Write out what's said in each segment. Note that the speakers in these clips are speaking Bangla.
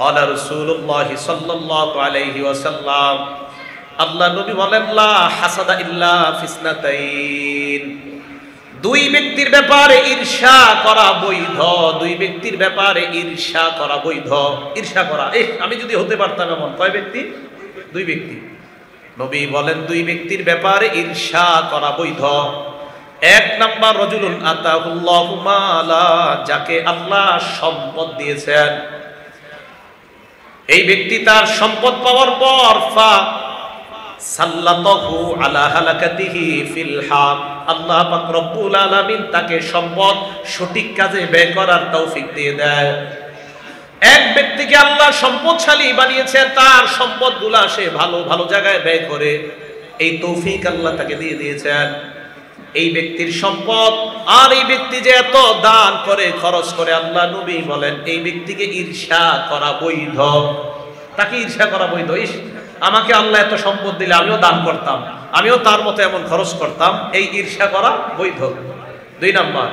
قال رسول الله صلى الله عليه وسلم আল্লাহ নবী বলেন লা হাসাদা ইল্লা ফিসনাতাইন, দুই ব্যক্তির ব্যাপারে ঈর্ষা করা বৈধ। দুই ব্যক্তির ব্যাপারে ঈর্ষা করা বৈধ। ঈর্ষা করা, আমি যদি হতে পারতাম এমন। কয় ব্যক্তি? দুই ব্যক্তি। নবী বলেন দুই ব্যক্তির ব্যাপারে ঈর্ষা করা বৈধ। এক নাম্বার, রাজুলুন আতাহুল্লাহু মালা, যাকে আল্লাহ সম্পদ দিয়েছেন, এই ব্যক্তি তার সম্পদ পাওয়ার পর সাল্লাতাহু আলা হালাকাতিহি ফিল হাক, আল্লাহ পাক রব্বুল আলামিন তাকে সম্পদ সঠিক কাজে ব্যয় করার তৌফিক দিয়ে দেয়। এক ব্যক্তিকে আল্লাহ সম্পদশালী বানিয়েছে, তার সম্পদগুলা সে ভালো ভালো জায়গায় ব্যয় করে, এই তৌফিক আল্লাহ তাকে দিয়ে দিয়েছেন। এই ব্যক্তির সম্পদ আর এই ব্যক্তি যে এত দান করে, খরচ করে, আল্লাহ নবী বলেন এই ব্যক্তিকে ঈর্ষা করা বৈধ। তাকে ঈর্ষা করা বৈধ। আমাকে আল্লাহ এত সম্পদ দিলে আমিও দান করতাম, আমিও তার মতো এমন খরচ করতাম, এই ঈর্ষা করা বৈধ। দুই নাম্বার,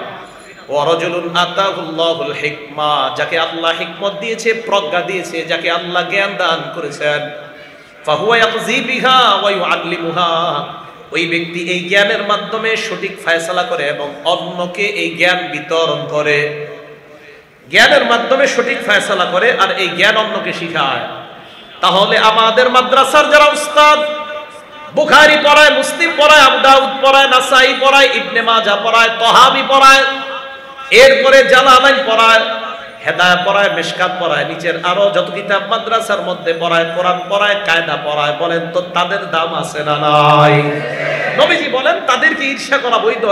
ওয়ারাজুলুন আতাহুল্লাহুল হিকমা, যাকে আল্লাহ হিকমত দিয়েছে, প্রজ্ঞা দিয়েছে, যাকে আল্লাহ জ্ঞান দান করেছেন, ফাহুয়া ইয়াকজি বিহা ওয়া ইউআল্লিমুহা, ওই ব্যক্তি এই জ্ঞানের মাধ্যমে সঠিক ফয়সালা করে এবং অন্যকে এই জ্ঞান বিতরণ করে। জ্ঞানের মাধ্যমে সঠিক ফয়সালা করে আর এই জ্ঞান অন্যকে শিখায়। তাহলে আমাদের মাদ্রাসার যারা উস্তাদ, বুখারী পড়ায়, মুসলিম পড়ায়, আবু দাউদ পড়ায়, নাসাই পড়ায়, ইবনে মাজাহ পড়ায়, তহাবি পড়ায়, এরপরে জালালাইন পড়ায়, হেদায়াত পড়ায়, মিশকাত পড়ায়, নিচের আরো যত কিতাব মাদ্রাসার মধ্যে পড়ায়, কোরআন পড়ায়, কায়দা পড়ায়, বলেন তো তাদের দাম আছে না নাই? নবীজি বলেন তাদেরকে ঈর্ষা করা বৈধ।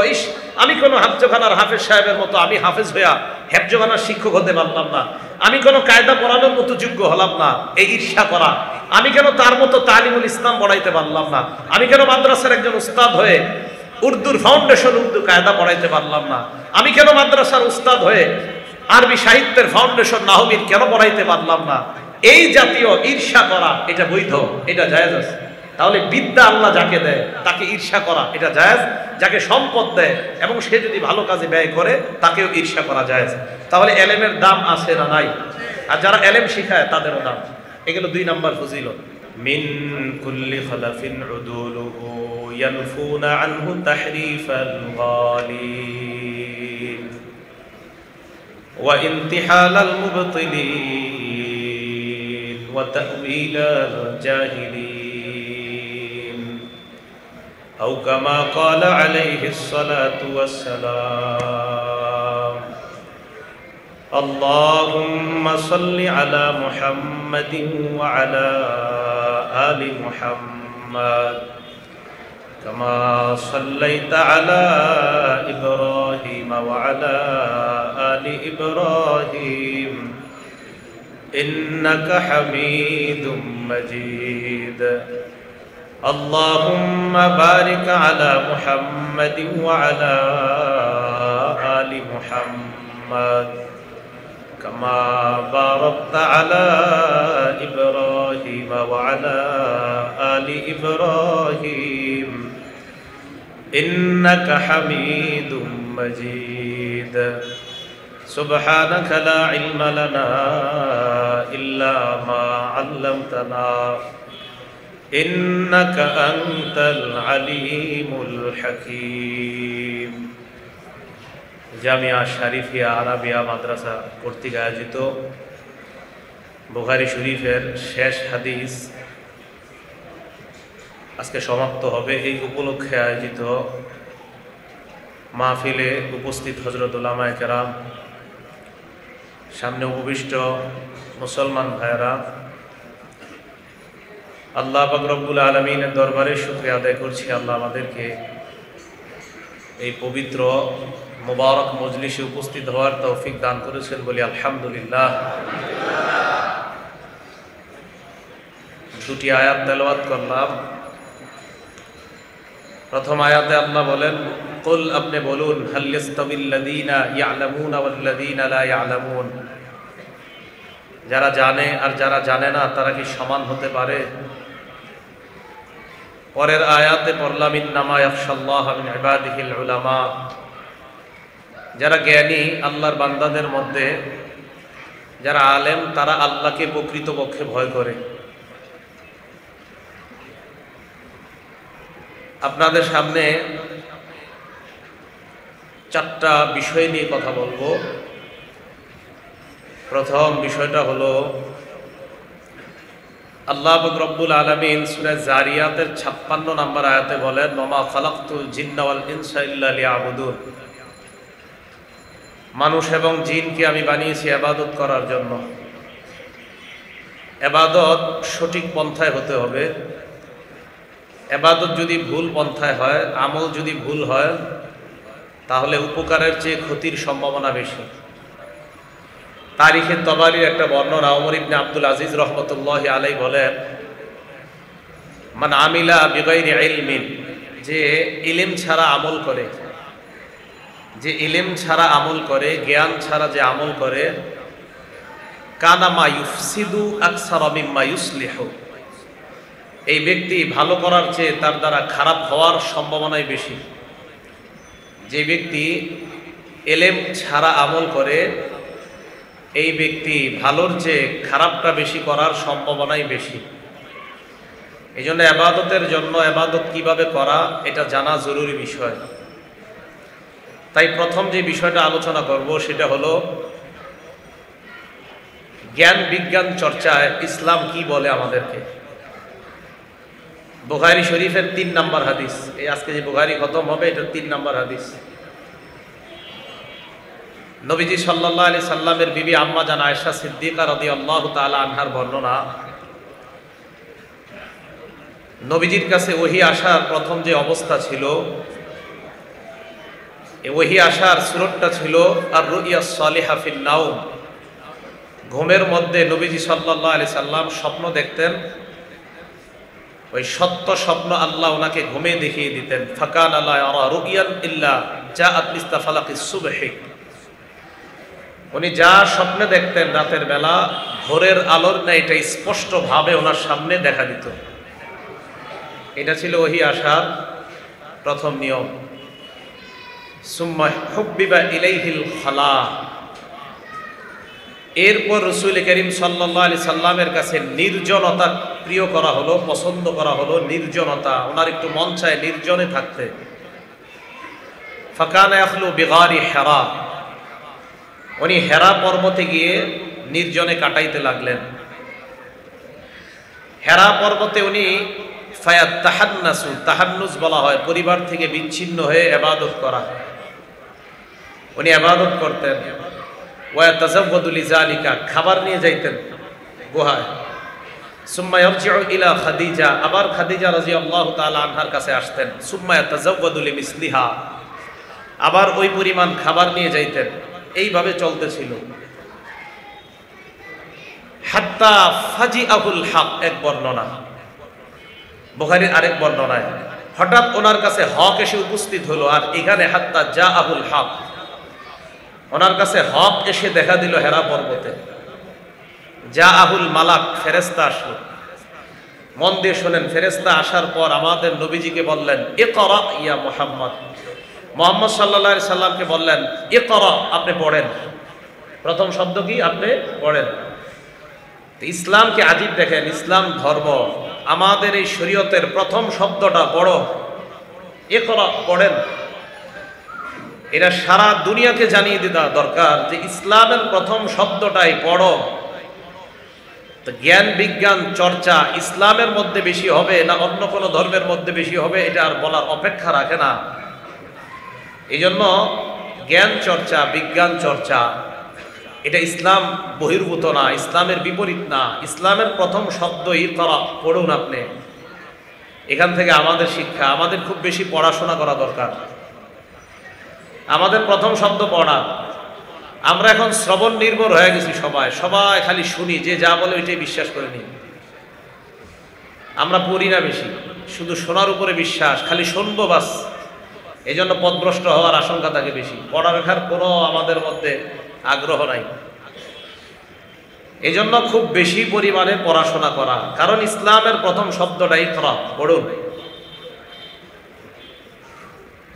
আমি কোন হাফজখানার হাফেজ সাহেবের মতো আমি হাফেজ হইয়া হেফজখানার শিক্ষক হতে পারলাম না, আমি কোন কায়দা পড়ানোর মতো যোগ্য হলাম না, এই ঈর্ষা করা। আমি কেন তার মতো তালিমুল ইসলাম পড়াইতে পারলাম না, আমি কেন মাদ্রাসার একজন উস্তাদ হয়ে উর্দুর ফাউন্ডেশন, উর্দু কায়দা পড়াইতে পারলাম না, আমি কেন মাদ্রাসার উস্তাদ হয়ে আরবি সাহিত্যের ফাউন্ডেশন নাহবির কেন পড়াইতে পারলাম না? এই জাতীয় ঈর্ষা করা এটা বৈধ, এটা জায়েজ আছে। তাহলে বিদ্যা আল্লাহ যাকে দেয় তাকে ঈর্ষা করা এটা জায়েজ, যাকে সম্পদ দেয় এবং সে যদি ভালো কাজে ব্যয় করে তাকেও ঈর্ষা করা জায়েজ। তাহলে এলেমের দাম আছে না নাই? আর যারা এলেম শিখায় তাদেরও দাম। এগুলো দুই নাম্বার ফজিলত। মিন কুল্লি খালাফিন উদুলুহু ইয়ানফুনা আনহু তাহরিফাল গালিন ওয়া ইনতিহালাল মুবতিলিন ওয়া তা'ওয়িলাল জাহিলিন আও কামা ক্বালা আলাইহিস সালাতু ওয়াস সালাম। আল্লাহুম্মা সাল্লি আলা মুহাম্মাদিন ওয়া আলা আলি মুহাম্মাদ কামা সাল্লাইতা আলা ইব্রাহিম ওয়া আলা আলি ইব্রাহিম ইন্নাকা হামিদুম মাজিদ। আল্লাহুম্মা বারিক আলা মুহাম্মাদিন ওয়া আলা আলি মুহাম্মাদ কামা বারাকতা আলা ইব্রাহিম ওয়া আলা আলি ইব্রাহিম ইন্নাকা হামিদুম মাজিদ। সুবহানাকা লা ইলমা লানা ইল্লা মা আল্লামতানা ইন্নাকা আনতাল আলিমুল হাকীম। জামিয়া শরীফিয়া আরাবিয়া মাদ্রাসা কর্তৃক আয়োজিত বুখারী শরীফের শেষ হাদিস আজকে সমাপ্ত হবে। এই উপলক্ষে আয়োজিত মাহফিলে উপস্থিত হযরত উলামায়ে কেরাম, সামনে উপবিষ্ট মুসলমান ভাইয়েরা, আল্লাহ পাক রব্বুল আলামিনের দরবারে শুকরিয়া আদায় করছি। আল্লাহ আমাদেরকে এই পবিত্র মুবারক মজলিসে উপস্থিত হওয়ার তৌফিক দান করেছেন বলি আলহামদুলিল্লাহ। দুটি আয়াত তেলাওয়াত করলাম। প্রথম আয়াতে আল্লাহ বলেন, কুল, আপনি বলুন, হাল ইয়াস্তাবিল্লাযীনা ইয়া'লামুনা ওয়াল্লাযীনা লা ইয়া'লামুন, যারা জানে আর যারা জানে না তারা কি সমান হতে পারে? পরের আয়াতে পড়লাম, ইন্নামা ইয়াখশাল্লাহা মিন ইবাদিহিল উলামা, যারা জ্ঞানী আল্লাহর বান্দাদের মধ্যে যারা আলেম তারা আল্লাহকে প্রকৃতপক্ষে ভয় করে। আপনাদের সামনে চারটা বিষয় নিয়ে কথা বলবো। প্রথম বিষয়টা হলো আল্লাহ পাক রব্বুল আলামিন সূরা জারিয়াতের 56 নম্বর আয়াতে বলেন, ওমা খালাকতুল জিন্না ওয়াল ইনসা ইল্লা লিয়াবুদুন, মানুষ এবং জিনকে আমি বানিয়েছি ইবাদত করার জন্য। ইবাদত সঠিক পন্থায় হতে হবে। ইবাদত যদি ভুল পন্থায় হয়, আমল যদি ভুল হয়, তাহলে উপকারের চেয়ে ক্ষতির সম্ভাবনা বেশি। তারিখে তবারির একটা বর্ণনা, ওমর ইবনে আব্দুল আজিজ রহমতুল্লাহি আলাইহি বলেন, মান আমিলা বিগাইরি ইলমিন, যে ইলম ছাড়া আমল করে, যে ইলম ছাড়া আমল করে, জ্ঞান ছাড়া যে আমল করে, কানা মা ইউফসিদু আকসারা মিম্মা ইউসলিহু, এই ব্যক্তি ভালো করার চেয়ে তার দ্বারা খারাপ হওয়ার সম্ভাবনাই বেশি। যে ব্যক্তি ইলম ছাড়া আমল করে, এই ব্যক্তি ভালোর চেয়ে খারাপটা বেশি করার সম্ভাবনাই বেশি। এই জন্য ইবাদতের জন্য ইবাদত কিভাবে করা এটা জানা জরুরি বিষয়। তাই প্রথম যে বিষয়টা আলোচনা করব সেটা হলো জ্ঞান বিজ্ঞান চর্চায় ইসলাম কি বলে আমাদেরকে। বুখারী শরীফের 3 নম্বর হাদিস, এই আজকে যে বুখারী খতম হবে এটা 3 নম্বর হাদিস। নবীজি সাল্লাল্লাহু আলাইহি সাল্লামের বিবি আম্মা জান আয়েশা সিদ্দিকা রাদিয়াল্লাহু তাআলা আনহার বর্ণনা, নবীজির কাছে ওহী আসার প্রথম যে অবস্থা ছিল, এই ওহী আসার সূরতটা ছিল আর রুইয়া সালিহা ফিন নাওম। ঘুমের মধ্যে নবীজি সাল্লাল্লাহু আলাইহি সাল্লাম স্বপ্ন দেখতেন, ওই সত্য স্বপ্ন আল্লাহ ওনাকে ঘুমে দেখিয়ে দিতেন। ফাকানা লা ইয়ারা রুইয়ান ইল্লা জাআত মিসলা ফালাকিস সুবহি, উনি যা স্বপ্নে দেখতেন রাতের বেলা ভোরের আলোর ন্যায় এটা স্পষ্টভাবে ওনার সামনে দেখা দিত। এটা ছিল ওহী আসার প্রথম নিয়ম। সুম্মা হুব্বিবা ইলাইহিল খালা, এরপর রাসূল করিম সাল্লাল্লাহু আলাইহি সাল্লামের কাছে নির্জনতা প্রিয় করা হলো, পছন্দ করা হলো। নির্জনতা, ওনার একটু মন চায় নির্জনে থাকতে। ফাকানা ইয়াখলু বিগারি হেরা, উনি হেরা পর্বতে গিয়ে নির্জনে কাটাইতে লাগলেন। হেরা পর্বতে উনি ফায়াত তাহান্নাসু, তাহান্নুস বলা হয় পরিবার থেকে বিচ্ছিন্ন হয়ে ইবাদত করা। উনি ইবাদত করতেন। ওয়া তাযাওয়াদু লিযালিকা, খাবার নিয়ে যাইতেন গুহায়। সুম্মা ইয়ারজিউ ইলা খাদিজা, আবার খাদিজা রাদিয়াল্লাহু তাআলা আনহার কাছে আসতেন। সুম্মা ইয়াতাযাওয়াদু লিমিসলিহা, আবার ওই পরিমাণ খাবার নিয়ে যাইতেন। এইভাবে চলতেছিল। হাত্তা ফাজিআহুল হক, এক বর্ণনা, বুখারীর আরেক বর্ণনায় হঠাৎ ওনার কাছে হক এসে উপস্থিত হলো। আর এখানে হাত্তা জাআহুল হক, ওনার কাছে হক এসে দেখা দিল হেরা পর্বতে। জাআহুল মালাক, ফেরেশতা আসলো। মন দিয়ে শোনেন, ফেরেশতা আসার পর আমাদের নবীজিকে বললেন, ইকরা ইয়া মুহাম্মদ, মুহাম্মদ সাল্লাল্লাহু আলাইহি সাল্লামকে বললেন, ইকরা, আপনি পড়েন। প্রথম শব্দ কি? আপনি পড়েন। ইসলামকে আজীব দেখেন, ইসলাম ধর্ম, আমাদের এই শরীয়তের প্রথম শব্দটা বড়, ইকরা, পড়েন। এটা সারা দুনিয়াকে জানিয়ে দেওয়া দরকার যে ইসলামের প্রথম শব্দটাই পড়ো। তো জ্ঞান বিজ্ঞান চর্চা ইসলামের মধ্যে বেশি হবে না অন্য কোনো ধর্মের মধ্যে বেশি হবে, এটা আর বলার অপেক্ষা রাখে না। এই জন্য জ্ঞান চর্চা বিজ্ঞান চর্চা এটা ইসলাম বহির্ভূত না, ইসলামের বিপরীত না। ইসলামের প্রথম শব্দ ইকরা, পড়ুন আপনি। এখান থেকে আমাদের শিক্ষা, আমাদের খুব বেশি পড়াশোনা করা দরকার। আমাদের প্রথম শব্দ পড়া। আমরা এখন শ্রবণ নির্ভর হয়ে গেছি, সবাই খালি শুনি, যে যা বলে ওইটাই বিশ্বাস করে নিই। আমরা পড়ি না বেশি, শুধু শোনার উপরে বিশ্বাস, খালি শুনবো বাস। এই জন্য পথভ্রষ্ট হওয়ার আশঙ্কা থাকে বেশি। পড়ালেখার কোনো আমাদের মধ্যে আগ্রহ নাই। এই জন্য খুব বেশি পরিমাণে পড়াশোনা করা, কারণ ইসলামের প্রথম শব্দটা ইকরা, পড়ুন।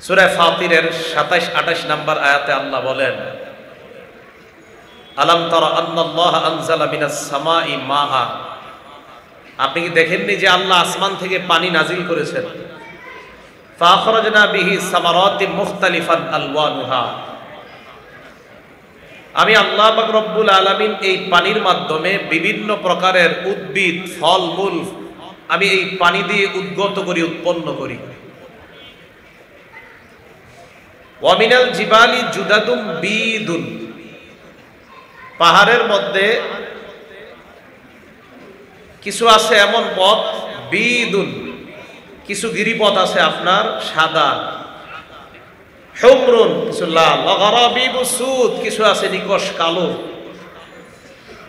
সূরা ফাতিরের 27-28 নম্বর আয়াতে আল্লাহ বলেন, আলাম তারা আন্নাল্লাহ আনজালা মিনাস সামাই মাআ, আপনি কি দেখেননি যে আল্লাহ আসমান থেকে পানি নাজিল করেছেন? ফাখরাজনা বিহি সামারাতিন মুখতালিফান আলওয়ানুহা, আমি আল্লাহ পাক রব্বুল আলামিন এই পানির মাধ্যমে বিভিন্ন প্রকারের উদ্ভিদ, ফলমূল আমি এই পানি দিয়ে উদ্গত করি, উৎপন্ন করি। ওয়া মিনাল জিবালি জুদাদুম বিদুন, পাহাড়ের মধ্যে কিছু আছে এমন পথ, বিদুন কিছু গিরিপথ আছে আপনার সাদা, হুমরুন কিছু লাল, গরাবিবু সুদ কিছু আছে নিকশ কালো।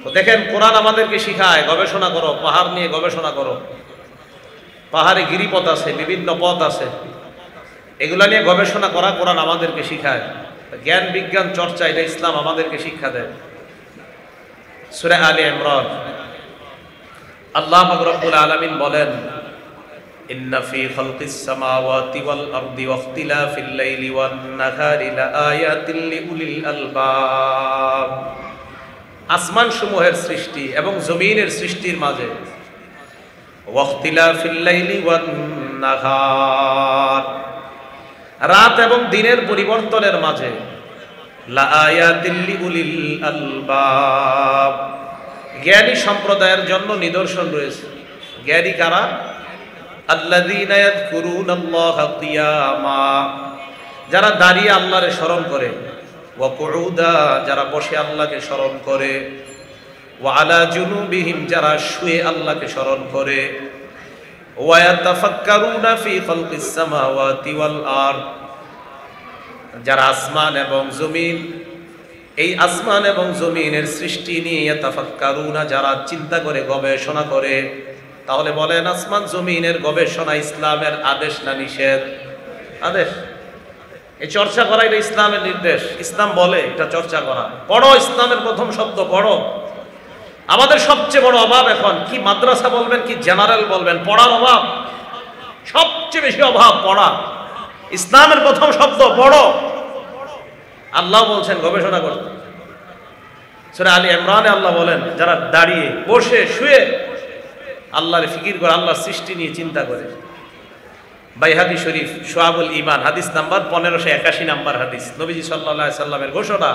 তো দেখেন কোরআন আমাদেরকে শিখায় গবেষণা করো, পাহাড় নিয়ে গবেষণা করো। পাহাড়ে গিরিপথ আছে, বিভিন্ন পথ আছে, এগুলা নিয়ে গবেষণা করা কোরআন আমাদেরকে শিখায়। জ্ঞান বিজ্ঞান চর্চা এটা ইসলাম আমাদেরকে শিক্ষা দেয়। সূরা আলে ইমরান আল্লাহ পাক রব্বুল আলামিন বলেন, ইন্না ফি খালকিস সামাওয়াতি ওয়াল আরদি ওয়া ইখতিলাফিল লাইলি ওয়ান নাহারি লাআয়াতিন লিউলিল আলবাব, আসমান সমূহের সৃষ্টি এবং জমিনের সৃষ্টির মাঝে, ওয়া ইখতিলাফিল লাইলি ওয়ান নাহার, রাত এবং দিনের পরিবর্তনের মাঝে, লাআয়াতিন লিউলিল আলবাব, জ্ঞানী সম্প্রদায়ের জন্য নিদর্শন রয়েছে। জ্ঞানী কারা? আল্লাযীনা ইয়াযকুরুনাল্লাহা কিয়ামা, যারা দাঁড়িয়ে আল্লাহরে স্মরণ করে, ওয়া কুউদা, যারা বসে আল্লাহকে স্মরণ করে, ওয়া আলা জুনুবিহিম, যারা শুয়ে আল্লাহকে স্মরণ করে, ওয়া ইয়াতাফাক্কারুনা ফি খালকিস সামাওয়াতি ওয়াল আরদ, যারা আসমান এবং জমিন, এই আসমান এবং জমিনের সৃষ্টি নিয়ে ইয়াতাফাক্কারুনা, যারা চিন্তা করে গবেষণা করে। তাহলে বলেন আসমান জমিনের গবেষণা ইসলামের আদেশ না নিষেধ? আদেশ। এই চর্চা করা এটা ইসলামের নির্দেশ। ইসলাম বলে এটা চর্চা করা। পড়ো, ইসলামের প্রথম শব্দ পড়ো। আমাদের সবচেয়ে বড় অভাব এখন কি মাদ্রাসা বলবেন কি জেনারেল বলবেন, পড়ার অভাব সবচেয়ে বেশি অভাব, পড়া। ইসলামের প্রথম শব্দ পড়ো। আল্লাহ বলছেন গবেষণা করতে। সূরা আলী ইমরানে আল্লাহ বলেন যারা দাঁড়িয়ে বসে শুয়ে আল্লাহর ফিকির করে, আল্লাহর সৃষ্টি নিয়ে চিন্তা করে। বাইহাকি শরীফ শুআবুল ঈমান হাদিস নাম্বার 1581 নাম্বার হাদিস, নবীজি সাল্লাল্লাহু আলাইহি সাল্লামের ঘোষণা,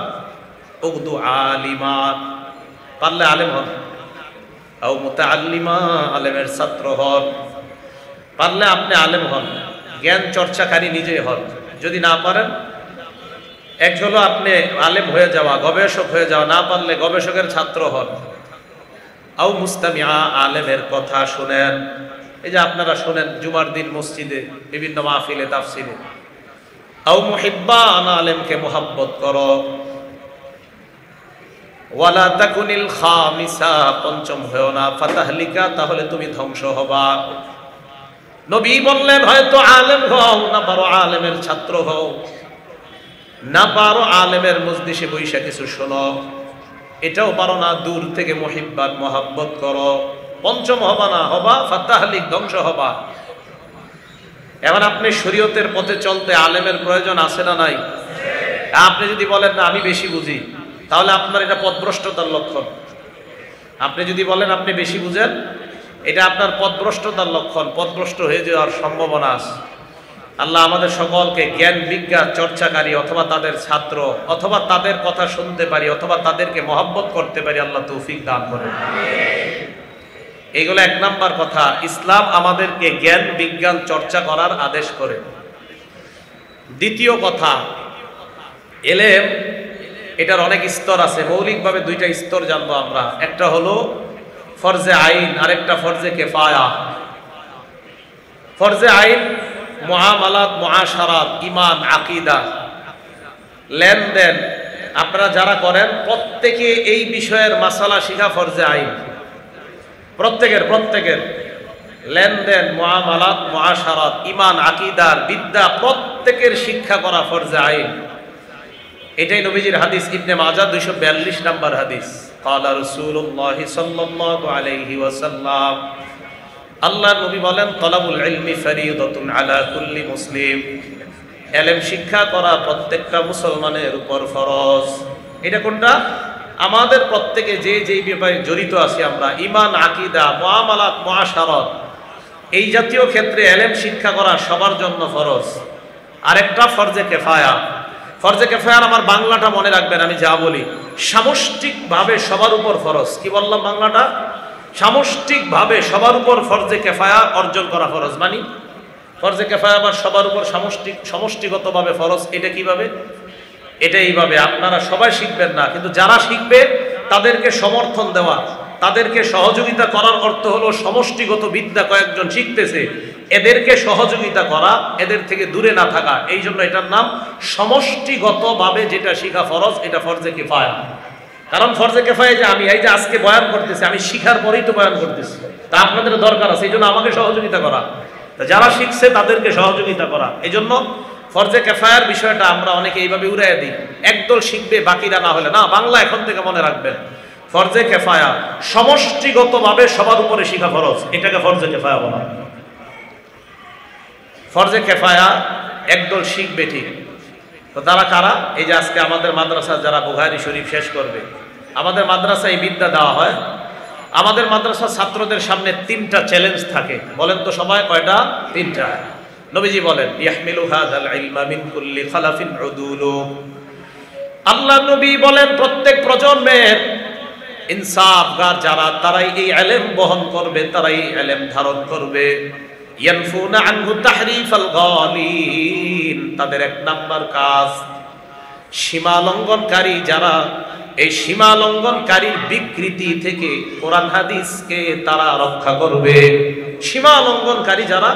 উগদু আলিমা, পারলে আলেম হন, আও মুতাআল্লিমা, আলেমের ছাত্র হন। পারলে আপনি আলেম হন, জ্ঞান চর্চাকারী নিজে হন। যদি না পারেন, এক হলো আপনি আলেম হয়ে যাওয়া, গবেষক হয়ে যাওয়া, না পারলে গবেষকের ছাত্র হন। আও মুস্তামিআ, আলেমের কথা শুনেন। এই যে আপনারা শোনেন জুমার দিন মসজিদে বিভিন্ন মাহফিলে তাফসিরে। আও মুহিব্বা, আলেমকে মুহাব্বত করো। ওয়ালা তাকুনিল খামিসা, পঞ্চম হয়েও না, ফাতাহলিকা, তাহলে তুমি ধ্বংস হবা। নবী বললেন হয়তো আলেম হও, না পারো আলেমের ছাত্র হও, না পারো আলেমের মজলিসে বৈশা কিছু শোনো, এটাও পারো না, দূর থেকে মুহিব্বাত মহাব্বত করো। পঞ্চম হবা না, হবা ফাতাহলিক, ধ্বংস হবা। এখন আপনি শরীয়তের পথে চলতে আলেমের প্রয়োজন আছে না নাই? আপনি যদি বলেন না আমি বেশি বুঝি, তাহলে আপনার এটা পথভ্রষ্টতার লক্ষণ। আপনি যদি বলেন আপনি বেশি বুঝেন, এটা আপনার পথভ্রষ্টতার লক্ষণ, পথভ্রষ্ট হয়ে যাওয়ার সম্ভাবনা আছে। আল্লাহ আমাদের সকলকে জ্ঞান বিজ্ঞান চর্চাকারী অথবা তাদের ছাত্র অথবা তাদের কথা শুনতে পারি অথবা তাদেরকে মহব্বত করতে পারি, আল্লাহ তৌফিক দান করেন। এইগুলো এক নাম্বার কথা। ইসলাম আমাদেরকে জ্ঞান বিজ্ঞান চর্চা করার আদেশ করে। দ্বিতীয় কথা, এলেম এটার অনেক স্তর আছে। মৌলিকভাবে দুইটা স্তর জানবো আমরা, একটা হলো ফরজে আইন, আরেকটা ফরজে কিফায়া। ফরজে আইন মুআমালাত, মুআশারাত, ঈমান, আকীদা, লেনদেন আপনারা যারা করেন প্রত্যেকে এই বিষয়ের মাসালা শিখা ফরজে আইন। প্রত্যেকের লেনদেন, মুআমালাত, মুআশারাত, ঈমান, আকীদার বিদ্যা প্রত্যেকের শিক্ষা করা ফরজে আইন। এটাই নবীজির হাদিস, ইবনে মাজাহ 242 নাম্বার হাদিস। ক্বালা রাসূলুল্লাহ সাল্লাল্লাহু আলাইহি ওয়াসাল্লাম, আল্লাহর নবী বলেন তলাবুল ইলমি ফরিদাতুন আলা কুল্লি মুসলিম, ইলম শিক্ষা করা প্রত্যেকটা মুসলমানের উপর ফরজ। এটা কোনটা? আমাদের প্রত্যেকে যে যেই ব্যাপারে জড়িত আছি আমরা, ঈমান, আকীদা, মুআমালাত, মুআশারাত, এই জাতীয় ক্ষেত্রে ইলম শিক্ষা করা সবার জন্য ফরজ। আরেকটা ফরজে কিফায়া। ফরজে কিফায়ার আমার বাংলাটা মনে রাখবেন, আমি যা বলি সামষ্টিকভাবে সবার উপর ফরজ। কি বললাম বাংলাটা? সামষ্টিকভাবে সবার উপর ফরজে কিফায়া অর্জন করা ফরজ। মানে ফরজে কিফায়া আবার সবার উপর সমষ্টিগতভাবে ফরজ। এটা কিভাবে? এটা এইভাবে, আপনারা সবাই শিখবেন না, কিন্তু যারা শিখবে তাদেরকে সমর্থন দেওয়া, তাদেরকে সহযোগিতা করার অর্থ হলো সমষ্টিগত বিদ্যা কয়েকজন শিখতেছে, এদেরকে সহযোগিতা করা, এদের থেকে দূরে না থাকা। এই জন্য এটার নাম সমষ্টিগতভাবে যেটা শিখা ফরজ, এটা ফরজে কিফায়া। কারণ ফরজে কিফায়া যে আমি এই যে আজকে বয়ান করতেছি, আমি শিখার পরেই তো বয়ান করতেছি, তা আপনাদের দরকার আছে, এই জন্য আমাকে সহযোগিতা করা, যারা শিখছে তাদেরকে সহযোগিতা করা। এই জন্য ফরজে কিফায়ার বিষয়টা আমরা অনেকে এইভাবে উড়াইয়া দিই, একদল শিখবে বাকিরা না হলে না। বাংলা এখন থেকে মনে রাখবেন, ফরজে কিফায়া সমষ্টিগতভাবে সবার উপরে শিখা ফরজ, এটাকে ফরজে কিফায়া বলা। ফরজে কিফায়া একদল শিখবে ঠিক, তো তারা কারা? এই যে আজকে আমাদের মাদ্রাসা যারা বুখারী শরীফ শেষ করবে, আমাদের মাদ্রাসায় এই বিদ্যা দেওয়া হয়। আমাদের মাদ্রাসার ছাত্রদের সামনে 3টা চ্যালেঞ্জ থাকে। বলেন তো সবাই কয়টা? 3টা। নবীজি বলেন ইয়াহমিলু হাযাল ইলমা মিন কুল্লি খালাফিন উদুলু। আল্লাহ নবী বলেন প্রত্যেক প্রজন্মের ইনসাফগার যারা, তারাই এই ইলম বহন করবে, তারাই ইলম ধারণ করবে। ইয়ানফুনা আনহু তাহরিফাল গালিন, তাদের 1 নাম্বার কাজ সীমা লঙ্ঘনকারী যারা, এই সীমা লঙ্ঘনকারীর বিকৃতি থেকে কোরআন হাদিসকে তারা রক্ষা করবে। সীমা লঙ্ঘনকারী যারা,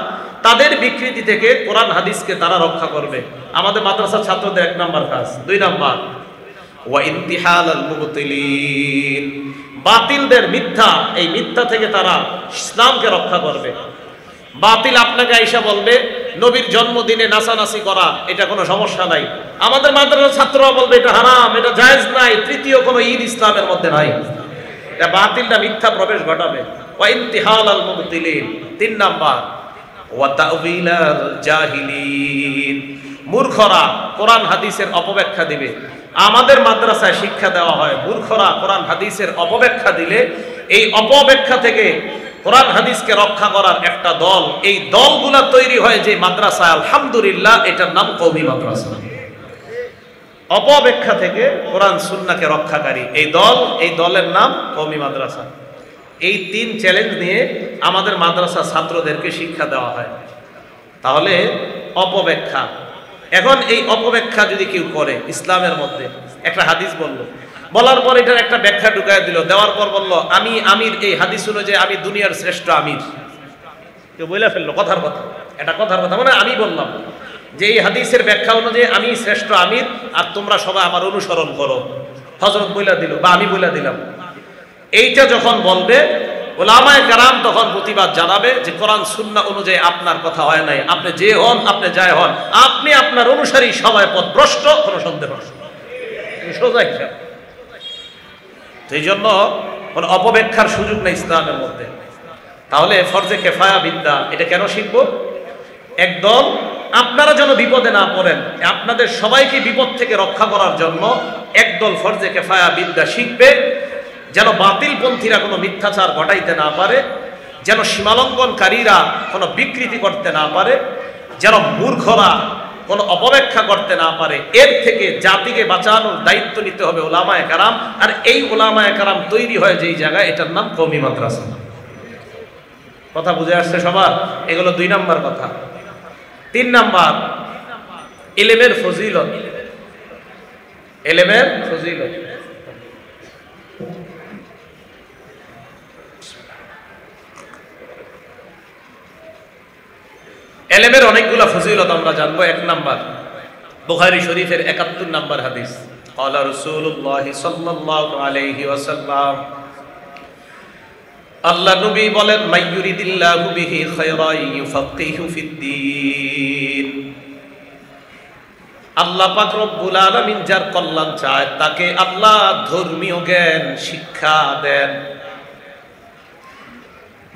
তাদের বিকৃতি থেকে কোরআন হাদিসকে তারা রক্ষা করবে। আমাদের মাদ্রাসার ছাত্রদের 1 নাম্বার কাজ। 2 নাম্বার ওয়া ইনতিহালাল মুবতিলিন, বাতিলদের মিথ্যা, এই মিথ্যা থেকে তারা ইসলামকে রক্ষা করবে। বাতিল আপনাকে আইসা বলবে নবীর জন্মদিনে নাচানাচি করা এটা কোনো সমস্যা নাই, আমাদের মাদ্রাসার ছাত্ররা বলবে এটা হারাম, এটা জায়েজ নাই, তৃতীয় কোনো ঈদ ইসলামের মধ্যে নাই। এটা বাতিলটা মিথ্যা প্রবেশ ঘটাবে। ওয়া ইনতিহালাল মুবতিলিন। 3 নাম্বার ওয়া তা'ওয়িলাল জাহিলিন, মূর্খরা কোরআন হাদিসের অপব্যাখ্যা দিবে। আমাদের মাদ্রাসায় শিক্ষা দেওয়া হয় মূর্খরা কোরআন হাদিসের অপব্যাখ্যা দিলে এই অপব্যাখ্যা থেকে কোরআন হাদিসকে রক্ষা করার একটা দল, এই দলগুলা তৈরি হয় যে মাদ্রাসায়, আলহামদুলিল্লাহ এটার নাম কওমি মাদ্রাসা। অপব্যাখ্যা থেকে কোরআন সুন্নাহকে রক্ষাকারী এই দল, এই দলের নাম কওমি মাদ্রাসা। এই 3 চ্যালেঞ্জ নিয়ে আমাদের মাদ্রাসা ছাত্রদেরকে শিক্ষা দেওয়া হয়। তাহলে অপব্যাখ্যা, এখন এই অপব্যাখ্যা যদি কেউ করে, ইসলামের মধ্যে একটা হাদিস বললো, বলার পর এটার একটা ব্যাখ্যা ঢুকায় দিল, দেওয়ার পর বলল আমি আমির, এই হাদিস অনুযায়ী আমি দুনিয়ার শ্রেষ্ঠ আমির। কেউ বলে ফেললো কথার কথা, এটা কথার কথা, মানে আমি বললাম যে এই হাদিসের ব্যাখ্যা অনুযায়ী আমি শ্রেষ্ঠ আমির, আর তোমরা সবাই আমার অনুসরণ করো। হযরত বইলা দিল বা আমি বইলা দিলাম। এইটা যখন বলবে উলামায়ে কেরাম তখন প্রতিবাদ জানাবে যে কোরআন সুন্নাহ অনুযায়ী আপনার কথা হয় নাই, আপনি যে হন, আপনি যাই হন, আপনি আপনার অনুসারী সবাই পথভ্রষ্ট, কোনো সন্দেহ নেই, সোজা হিসাব। এই জন্য কোনো অপব্যাখ্যার সুযোগ নেই ইসলামের মধ্যে। তাহলে ফরজে কিফায়া বিদ্যা এটা কেন শিখবো? একদল আপনারা যেন বিপদে না পড়েন, আপনাদের সবাইকে বিপদ থেকে রক্ষা করার জন্য একদল ফরজে কিফায়া বিদ্যা শিখবে, যেন বাতিলপন্থীরা কোনো মিথ্যাচার ঘটাইতে না পারে, যেন সীমালঙ্ঘনকারীরা কোনো বিকৃতি করতে না পারে, যেন মূর্খরা কোনো অপব্যাখ্যা করতে না পারে। এর থেকে জাতিকে বাঁচানোর দায়িত্ব নিতে হবে উলামায়ে কেরাম। আর এই উলামায়ে কেরাম তৈরি হয় যেই জায়গায়, এটার নাম কওমি মাদ্রাসা। কথা বুঝে আসছে সবার? এগুলো 2 নাম্বার কথা। 3 নাম্বার ইলমের ফজিলত। ইলমের ফজিলত, ইলমের অনেকগুলো ফজিলত আমরা জানবো। 1 নাম্বার বুখারী শরীফের 71 নাম্বার হাদিস, ক্বালা রাসূলুল্লাহ সাল্লাল্লাহু আলাইহি ওয়াসাল্লাম, আল্লাহ নবী বলেন মাইয়ুরিদিল্লাহু বিহি খায়রান ইউফাক্কিহু ফিদ্দীন। আল্লাহ পাক রব্বুল আলামিন যার কল্যাণ চায় তাকে আল্লাহ ধর্মীয় জ্ঞান শিক্ষা দেন।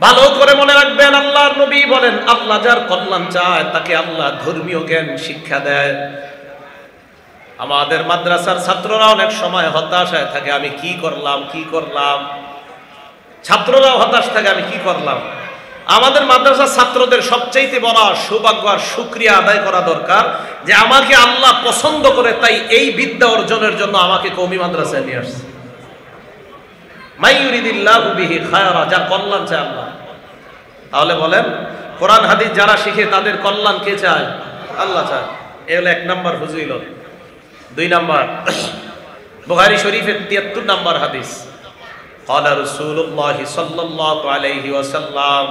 ভালো করে মনে রাখবেন, আল্লাহর নবী বলেন আল্লাহ যার কল্যাণ চায় তাকে আল্লাহ ধর্মীয় জ্ঞান শিক্ষা দেয়। আমাদের মাদ্রাসার ছাত্ররা অনেক সময় হতাশায় থাকে, আমি কি করলাম। ছাত্ররাও হতাশ থাকে, আমি কি করলাম। আমাদের মাদ্রাসার ছাত্রদের সবচাইতে বড় সৌভাগ্য আর শুকরিয়া আদায় করা দরকার যে আমাকে আল্লাহ পছন্দ করে, তাই এই বিদ্যা অর্জনের জন্য আমাকে কওমি মাদ্রাসায় নিয়ে আসছে। মাই ইউরিদিল্লাহু বিহি খায়রা, যার কল্যাণ চায় আল্লাহ। তাহলে বলেন, কোরআন হাদিস যারা শিখে তাদের কল্যাণ কে চায়? আল্লাহ চায়। এ হলো 1 নম্বর ফজিলত। 2 নম্বর, বুখারী শরীফের 73 নম্বর হাদিস, ক্বালা রাসূলুল্লাহ সাল্লাল্লাহু আলাইহি ওয়াসাল্লাম,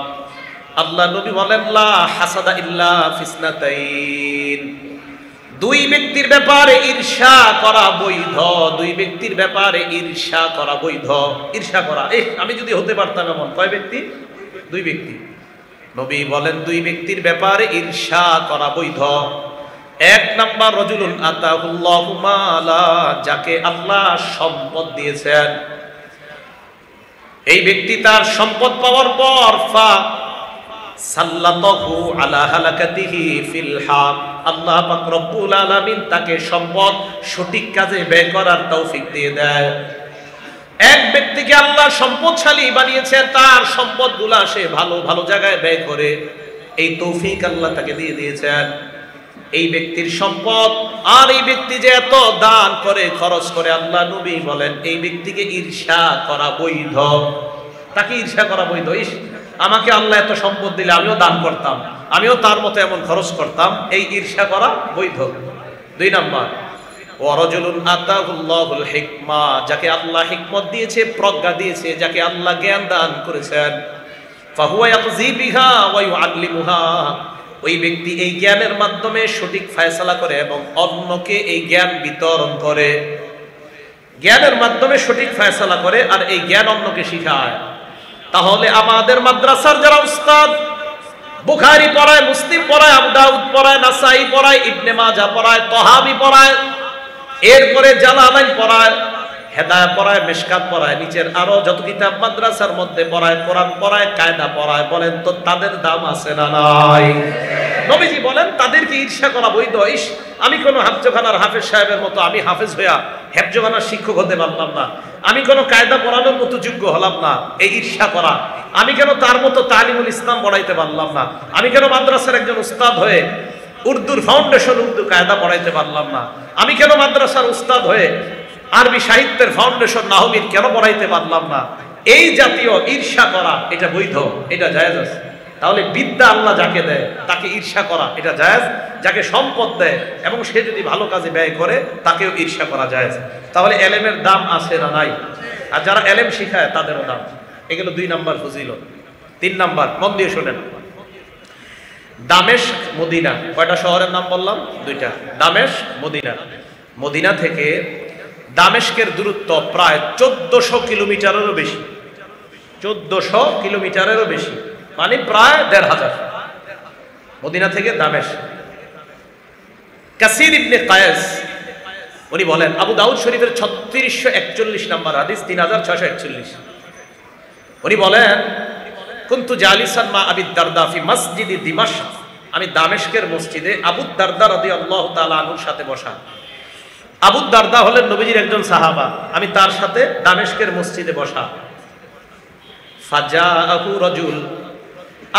আল্লাহ নবী বলেন, লা হাসাদা ইল্লা ফিসনাতাইন, 2 ব্যক্তির ব্যাপারে ঈর্ষা করা বৈধ। 2 ব্যক্তির ব্যাপারে ঈর্ষা করা বৈধ। ঈর্ষা করা, আমি যদি হতে পারতাম এমন। কয় ব্যক্তি? 2 ব্যক্তি। নবী বলেন 2 ব্যক্তির ব্যাপারে ঈর্ষা করা বৈধ। 1 নাম্বার, রাজুলুন আতাহুল্লাহু মালা, যাকে আল্লাহ সম্পদ দিয়েছেন, এই ব্যক্তি তার সম্পদ পাওয়ার পর সাল্লাতাহু আলা হালাকাতিহি ফিল হক, আল্লাহ পাক রব্বুল আলামিন তাকে সম্পদ সঠিক কাজে ব্যয় করার তৌফিক দিয়ে দেয়। এক ব্যক্তিকে আল্লাহ সম্পদশালী বানিয়েছে, তার সম্পদগুলা সে ভালো ভালো জায়গায় ব্যয় করে, এই তৌফিক আল্লাহ তাকে দিয়ে দিয়েছেন। এই ব্যক্তির সম্পদ আর এই ব্যক্তি যে এত দান করে, খরচ করে, আল্লাহ নবী বলেন এই ব্যক্তিকে ঈর্ষা করা বৈধ। তাকে ঈর্ষা করা বৈধ। আমাকে আল্লাহ এত সম্পদ দিলে আমিও দান করতাম, আমিও তার মতো এমন খরচ করতাম, এই ঈর্ষা করা বৈধ। 2 নাম্বার, ওয়ারাজুলুন আতাহুল্লাহুল হিকমা, যাকে আল্লাহ হিকমত দিয়েছে, প্রজ্ঞা দিয়েছে, যাকে আল্লাহ জ্ঞান দান করেছেন, ফাহুয়া ইয়াকজি বিহা ওয়া ইউআল্লিমুহা, ওই ব্যক্তি এই জ্ঞানের মাধ্যমে সঠিক ফয়সালা করে এবং অন্যকে এই জ্ঞান বিতরণ করে। জ্ঞানের মাধ্যমে সঠিক ফয়সালা করে আর এই জ্ঞান অন্যকে শিখায়। তাহলে আমাদের মাদ্রাসার যারা উস্তাদ, বুখারী পড়ায়, মুসলিম পড়ায়, আবু দাউদ পড়ায়, নাসাই পড়ায়, ইবনে মাজাহ পড়ায়, তহাবি পড়ায়, এরপরে জালালাইন পড়ায়, হেদায়া পড়ায়, মিশকাত পড়ায়, নিচের আরো যত কিতাব মাদ্রাসার মধ্যে পড়ায়, কোরআন পড়ায়, কায়দা পড়ায়, বলেন তো তাদের দাম আছে না নাই? নবীজি বলেন তাদেরকে ঈর্ষা করা বৈধ। আমি কোন হাফজখানার হাফেজ সাহেবের মতো আমি হাফেজ হইয়া হেফজখানার শিক্ষক হতে পারলাম না, আমি কোন কায়দা পড়ানোর মতো যোগ্য হলাম না, এই ঈর্ষা করা। আমি কেন তার মতো তালিমুল ইসলাম পড়াইতে পারলাম না, আমি কেন মাদ্রাসার একজন উস্তাদ হয়ে উর্দুর ফাউন্ডেশন, উর্দু কায়দা পড়াইতে পারলাম না, আমি কেন মাদ্রাসার উস্তাদ হয়ে আরবি সাহিত্যের ফাউন্ডেশন নাহমির কেন পড়াইতে পারলাম না। এই জাতীয় ঈর্ষা করা এটা বৈধ, এটা জায়েজ আছে। তাহলে বিদ্যা আল্লাহ যাকে দেয় তাকে ঈর্ষা করা এটা জায়েজ, যাকে সম্পদ দেয় এবং সে যদি ভালো কাজে ব্যয় করে তাকেও ঈর্ষা করা জায়েজ। তাহলে এলেমের দাম আছে না নাই? আর যারা এলেম শিখায় তাদেরও দাম। এগুলো 2 নাম্বার ফজিলত। 3 নাম্বার, মন দিয়ে শোনেন, দামেস্ক মদিনা, কয়টা শহরের নাম বললাম? 2টা, দামেস্ক মদিনা। মদিনা থেকে দামেস্কের দূরত্ব প্রায় 1400 কিলোমিটারেরও বেশি। 1400 কিলোমিটারেরও বেশি, মানে প্রায় 1500। মদিনা থেকে দামেস্ক। কাসির ইবনে কায়েস উনি বলেন, আবু দাউদ শরীফের 3641 নম্বর হাদিস, 3641, উনি বলেন, কুনতু জালিসান মা আবি দারদা ফি মসজিদি দিমাশক, আমি দামেস্কের মসজিদে আবু দারদা রাদিয়াল্লাহু তাআলা আনহুর সাথে বসা। আবু দারদা হলেন নবীজির একজন সাহাবা, আমি তার সাথে দামেস্কের মসজিদে বসা। ফাজাআহু রাজুল,